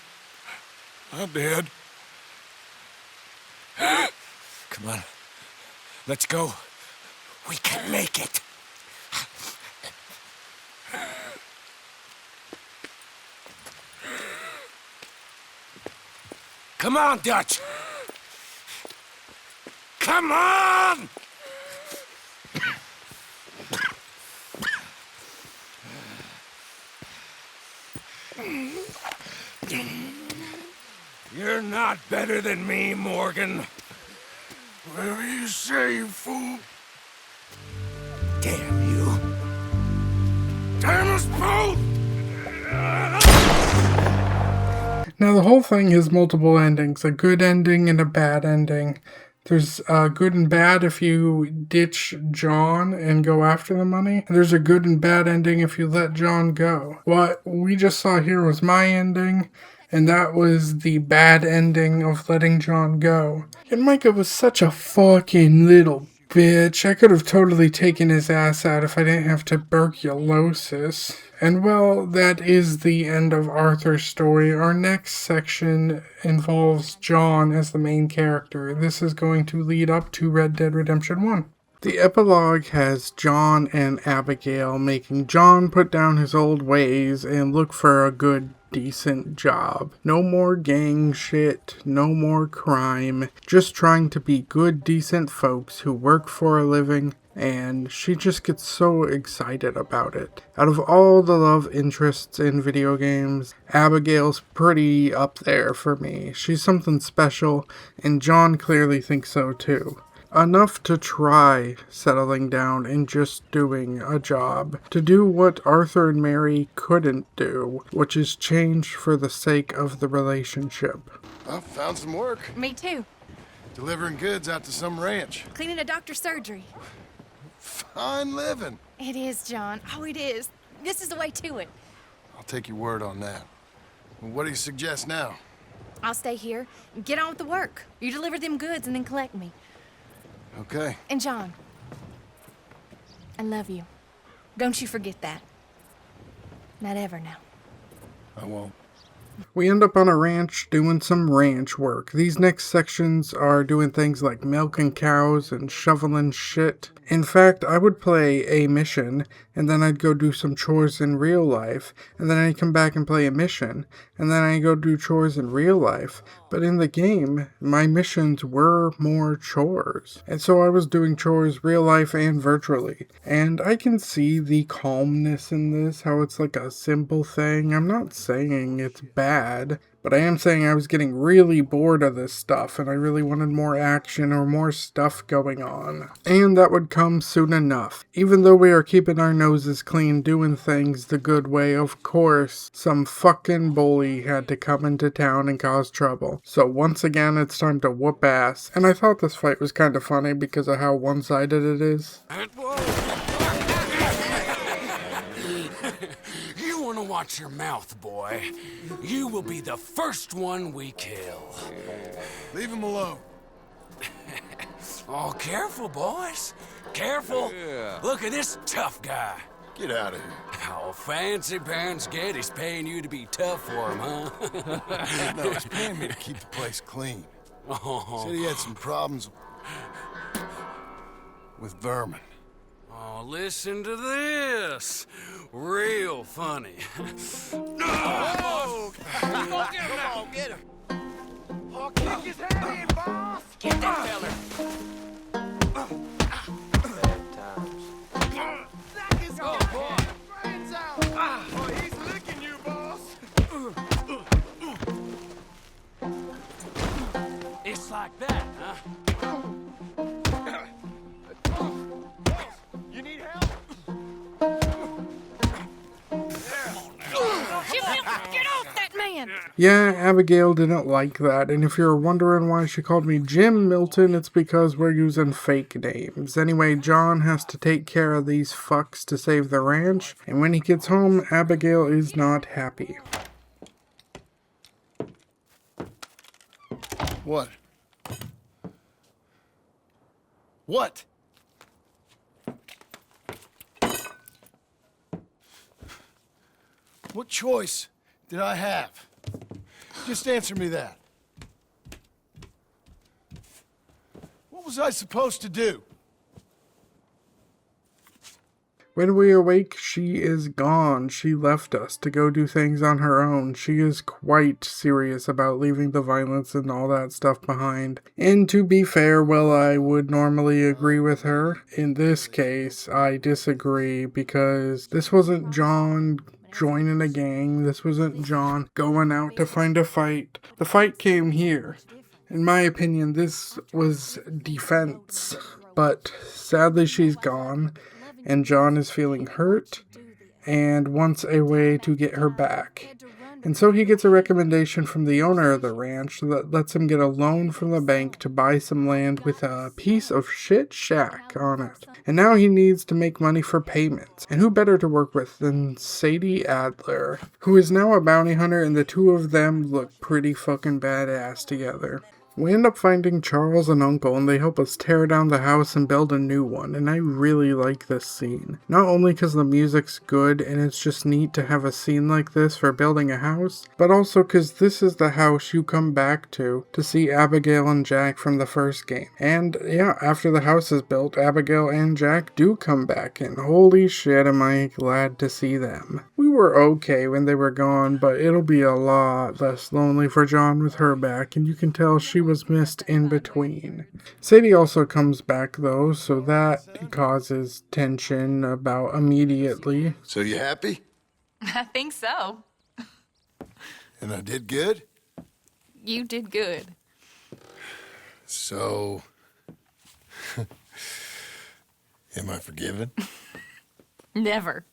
S7: I did.
S14: Come on. Let's go. We can make it. Come on, Dutch. Come on! You're not better than me, Morgan.
S7: Whatever you say, you fool.
S14: Damn you.
S7: Damn us both!
S1: Now, the whole thing has multiple endings, a good ending and a bad ending. There's good and bad if you ditch John and go after the money. There's a good and bad ending if you let John go. What we just saw here was my ending, and that was the bad ending of letting John go. And Micah was such a fucking little bitch. I could have totally taken his ass out if I didn't have tuberculosis. And well, that is the end of Arthur's story. Our next section involves John as the main character. This is going to lead up to Red Dead Redemption 1. The epilogue has John and Abigail making John put down his old ways and look for a good, decent job. No more gang shit, no more crime, just trying to be good, decent folks who work for a living, and she just gets so excited about it. Out of all the love interests in video games, Abigail's pretty up there for me. She's something special, and John clearly thinks so too. Enough to try settling down and just doing a job. To do what Arthur and Mary couldn't do, which is change for the sake of the relationship.
S13: I found some work.
S16: Me too.
S13: Delivering goods out to some ranch.
S16: Cleaning a doctor's surgery.
S13: Fine living.
S16: It is, John. Oh, it is. This is the way to it.
S13: I'll take your word on that. Well, what do you suggest now?
S16: I'll stay here and get on with the work. You deliver them goods and then collect me.
S13: Okay.
S16: And John, I love you. Don't you forget that. Not ever now.
S13: I won't.
S1: We end up on a ranch doing some ranch work. These next sections are doing things like milking cows and shoveling shit. In fact, I would play a mission, and then I'd go do some chores in real life, and then I'd come back and play a mission, and then I'd go do chores in real life. But in the game, my missions were more chores. And so I was doing chores real life and virtually. And I can see the calmness in this, how it's like a simple thing. I'm not saying it's bad, but I am saying I was getting really bored of this stuff and I really wanted more action or more stuff going on. And that would come soon enough. Even though we are keeping our noses clean doing things the good way, of course, some fucking bully had to come into town and cause trouble. So once again, it's time to whoop ass. And I thought this fight was kind of funny because of how one-sided it is.
S14: You want to watch your mouth, boy. You will be the first one we kill.
S13: Leave him alone.
S14: Oh, careful, boys. Careful.
S13: Yeah.
S14: Look at this tough guy.
S13: Get out of here.
S14: How fancy pants get, he's paying you to be tough for him, huh?
S13: No, he's paying me to keep the place clean.
S14: Oh.
S13: Said he had some problems with vermin.
S14: Oh, listen to this. Real funny.
S4: Oh! Come on, get him! Oh, kick his head in, boss! Get that feller! Bad times. Knock his brains out! Oh, he's licking you, boss!
S14: It's like that, huh?
S4: You need help?
S16: Get off that man!
S1: Yeah, Abigail didn't like that, and if you're wondering why she called me Jim Milton, it's because we're using fake names. Anyway, John has to take care of these fucks to save the ranch, and when he gets home, Abigail is not happy.
S13: What? What? What choice did I have? Just answer me that. What was I supposed to do?
S1: When we awake, she is gone. She left us to go do things on her own. She is quite serious about leaving the violence and all that stuff behind. And to be fair, while I would normally agree with her, in this case, I disagree because this wasn't John joining a gang. This wasn't John going out to find a fight. The fight came here. In my opinion, this was defense. But sadly, she's gone. And John is feeling hurt and wants a way to get her back. And so he gets a recommendation from the owner of the ranch that lets him get a loan from the bank to buy some land with a piece of shit shack on it. And now he needs to make money for payments. And who better to work with than Sadie Adler, who is now a bounty hunter, and the two of them look pretty fucking badass together. We end up finding Charles and Uncle, and they help us tear down the house and build a new one, and I really like this scene. Not only because the music's good, and it's just neat to have a scene like this for building a house, but also because this is the house you come back to see Abigail and Jack from the first game. And yeah, after the house is built, Abigail and Jack do come back, and holy shit am I glad to see them. We were okay when they were gone, but it'll be a lot less lonely for John with her back, and you can tell she was missed in between. Sadie also comes back though, so that causes tension about immediately.
S13: So you happy?
S16: I think so.
S13: And I did good?
S16: You did good.
S13: So... am I forgiven?
S16: Never.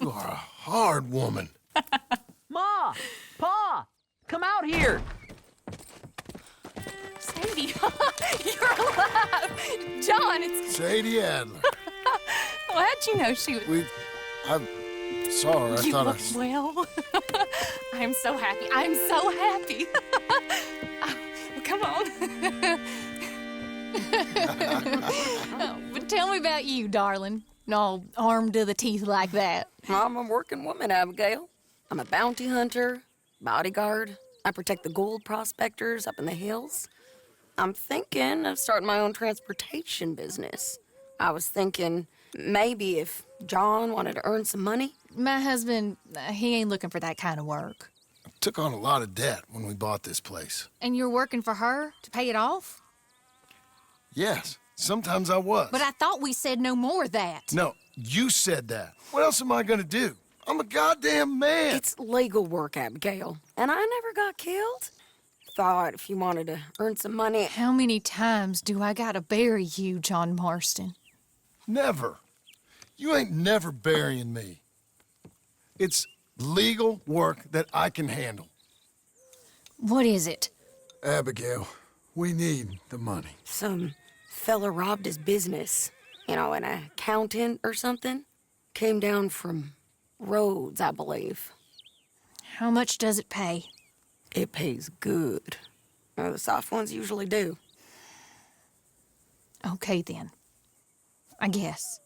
S13: You are a hard woman.
S8: Ma! Pa! Come out here!
S16: Sadie, you're alive! John, it's...
S13: Sadie Adler.
S16: Well, how'd you know she was...
S13: I saw her. I
S16: you
S13: thought
S16: look well. I'm so happy. I'm so happy. Well, come on. But tell me about you, darling. All armed to the teeth like that.
S15: I'm a working woman, Abigail. I'm a bounty hunter, bodyguard. I protect the gold prospectors up in the hills. I'm thinking of starting my own transportation business. I was thinking maybe if John wanted to earn some money.
S16: My husband, he ain't looking for that kind of work.
S13: I took on a lot of debt when we bought this place.
S16: And you're working for her to pay it off?
S13: Yes, sometimes I was.
S16: But I thought we said no more of that.
S13: No, you said that. What else am I gonna do? I'm a goddamn man.
S15: It's legal work, Abigail. And I never got killed. Thought if you wanted to earn some money...
S16: How many times do I gotta bury you, John Marston?
S13: Never. You ain't never burying me. It's legal work that I can handle.
S16: What is it?
S13: Abigail, we need the money.
S15: Some fella robbed his business. You know, an accountant or something. Came down from Rhodes, I believe.
S16: How much does it pay?
S15: It pays good. Well, the soft ones usually do.
S16: Okay, then. I guess.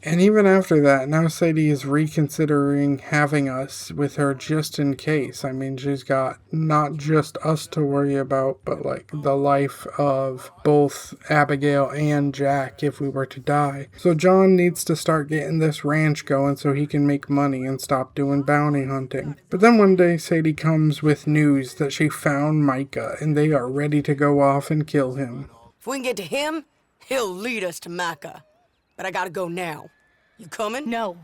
S1: And even after that, now Sadie is reconsidering having us with her just in case. I mean, she's got not just us to worry about, but like the life of both Abigail and Jack if we were to die. So John needs to start getting this ranch going so he can make money and stop doing bounty hunting. But then one day Sadie comes with news that she found Micah and they are ready to go off and kill him.
S15: If we can get to him, he'll lead us to Micah. But I gotta go now. You coming?
S16: No,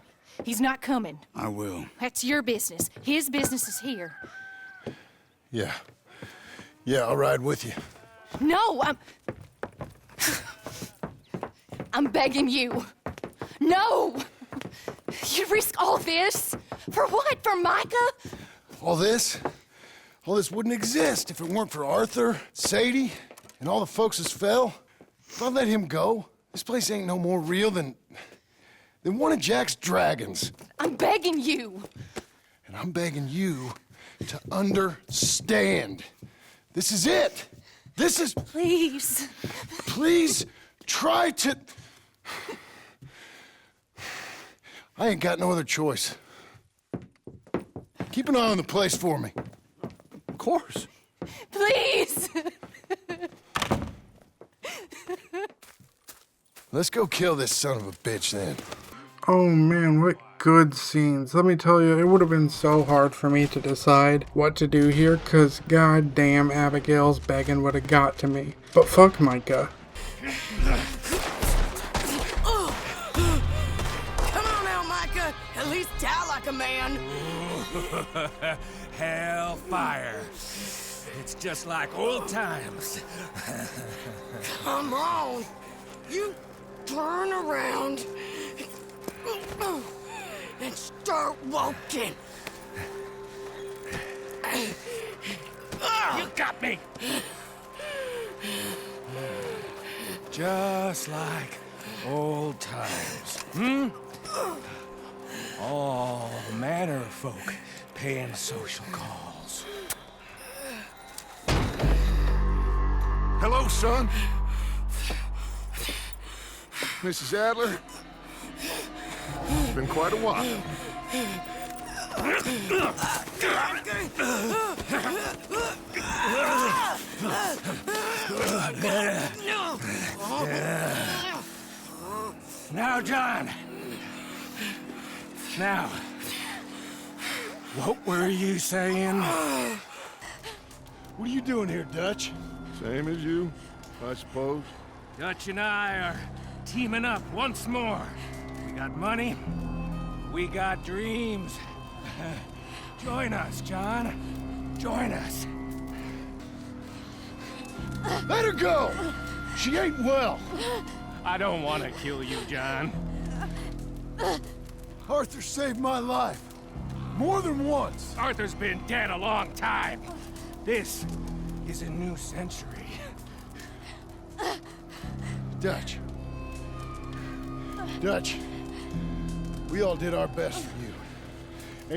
S16: he's not coming.
S3: I will.
S16: That's your business. His business is here.
S13: Yeah. Yeah, I'll ride with you.
S16: No, I'm begging you. No! You risk all this? For what? For Micah?
S13: All this wouldn't exist if it weren't for Arthur, Sadie, and all the folks as fell. If I let him go, this place ain't no more real than one of Jack's dragons.
S16: I'm begging you.
S13: And I'm begging you to understand. This is it. This is...
S16: Please.
S13: Please try to... I ain't got no other choice. Keep an eye on the place for me.
S7: Of course.
S16: Please!
S13: Let's go kill this son of a bitch then.
S1: Oh man, what good scenes. Let me tell you, it would have been so hard for me to decide what to do here, cause goddamn Abigail's begging would have got to me. But fuck Micah.
S10: Come on now, Micah. At least die like a man.
S14: Hellfire. It's just like old times.
S10: Come on. You turn around and start walking.
S14: You got me. Just like old times. Hmm? All manner of folk paying social calls.
S6: Hello, son. Mrs. Adler. It's been quite a while.
S14: Now, John. Now, what were you saying?
S13: What are you doing here, Dutch?
S6: Same as you, I suppose.
S14: Dutch and I are teaming up once more. We got money. We got dreams. Join us, John. Join us.
S13: Let her go! She ain't well.
S14: I don't want to kill you, John.
S13: Arthur saved my life. More than once.
S14: Arthur's been dead a long time. This is a new century.
S13: Dutch. Dutch. We all did our best for you.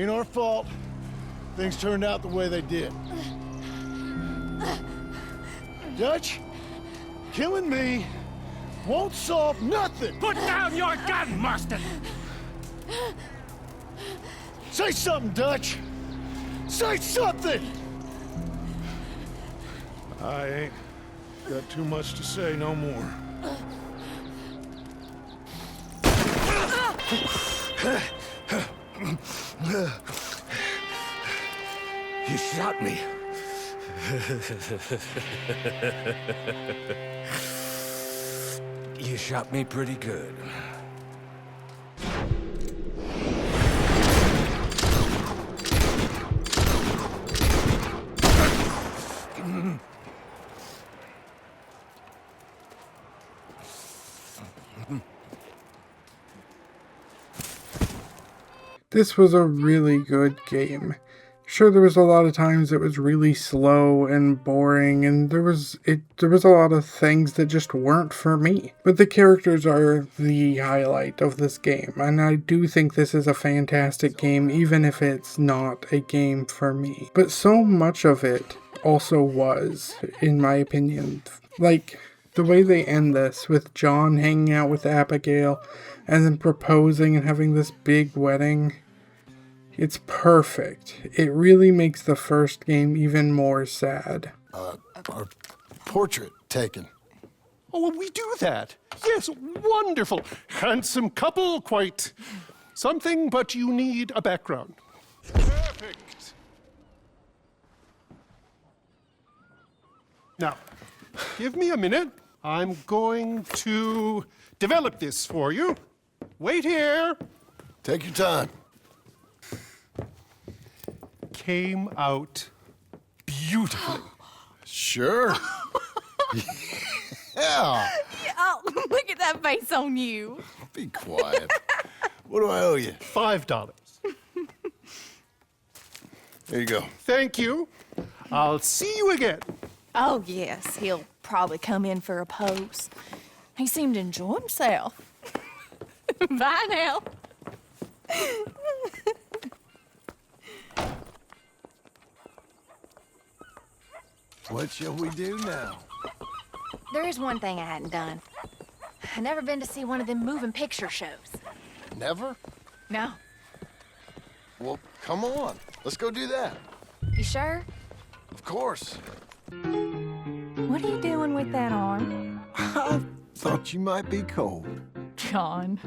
S13: Ain't our fault things turned out the way they did. Dutch, killing me won't solve nothing.
S14: Put down your gun, Marston!
S13: Say something, Dutch. Say something!
S6: I ain't got too much to say no more.
S14: You shot me. You shot me pretty good.
S1: This was a really good game. Sure, there was a lot of times it was really slow and boring, and there was a lot of things that just weren't for me. But the characters are the highlight of this game, and I do think this is a fantastic game, even if it's not a game for me. But so much of it also was, in my opinion. Like, the way they end this, with John hanging out with Abigail, and then proposing and having this big wedding. It's perfect. It really makes the first game even more sad.
S13: Our portrait taken.
S17: Oh, well, we do that. Yes, wonderful. Handsome couple, quite something, but you need a background. Perfect. Now, give me a minute. I'm going to develop this for you. Wait here.
S13: Take your time.
S17: Came out beautifully.
S13: Sure. Yeah.
S16: Oh, look at that face on you.
S13: Be quiet. What do I owe you?
S17: $5.
S13: There you go.
S17: Thank you. I'll see you again.
S16: Oh, yes, he'll probably come in for a pose. He seemed to enjoy himself. Bye now.
S13: What shall we do now?
S12: There is one thing I hadn't done. I've never been to see one of them moving picture shows.
S13: Never?
S12: No.
S13: Well, come on. Let's go do that.
S12: You sure?
S13: Of course.
S12: What are you doing with that arm?
S13: I thought you might be cold.
S12: John.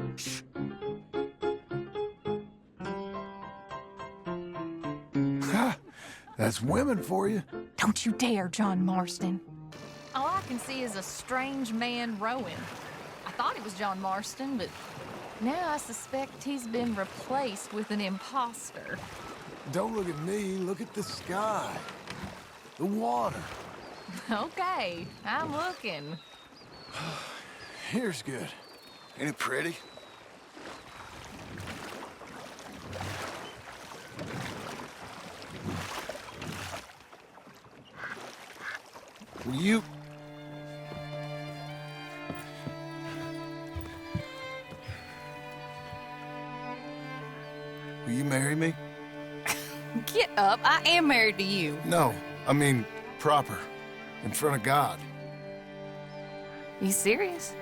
S13: Ha! That's women for you.
S12: Don't you dare, John Marston. All I can see is a strange man rowing. I thought it was John Marston, but now I suspect he's been replaced with an imposter.
S13: Don't look at me, look at the sky. The water.
S12: Okay, I'm looking.
S13: Here's good. Ain't it pretty? Will you... Will you marry me?
S15: Get up. I am married to you.
S13: No, I mean proper. In front of God.
S15: You serious?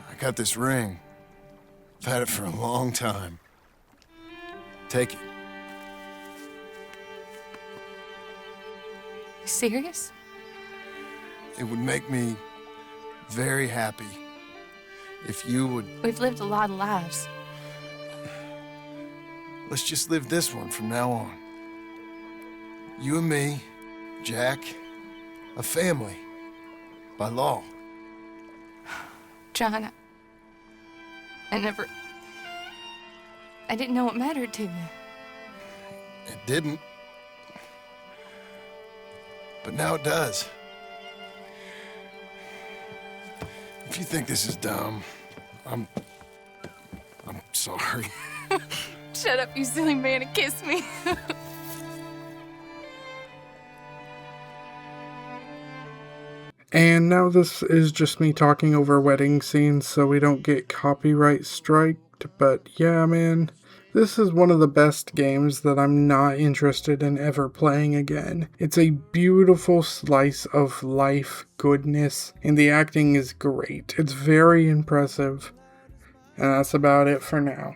S13: I got this ring. I've had it for a long time. Take it.
S15: You serious?
S13: It would make me very happy if you would...
S15: We've lived a lot of lives.
S13: Let's just live this one from now on. You and me, Jack, a family, by law.
S15: John, I didn't know it mattered to you.
S13: It didn't. But now it does. If you think this is dumb, I'm sorry.
S15: Shut up, you silly man, and kiss me.
S1: And now this is just me talking over wedding scenes so we don't get copyright striked, but yeah, man, this is one of the best games that I'm not interested in ever playing again. It's a beautiful slice of life goodness, and the acting is great. It's very impressive, and that's about it for now.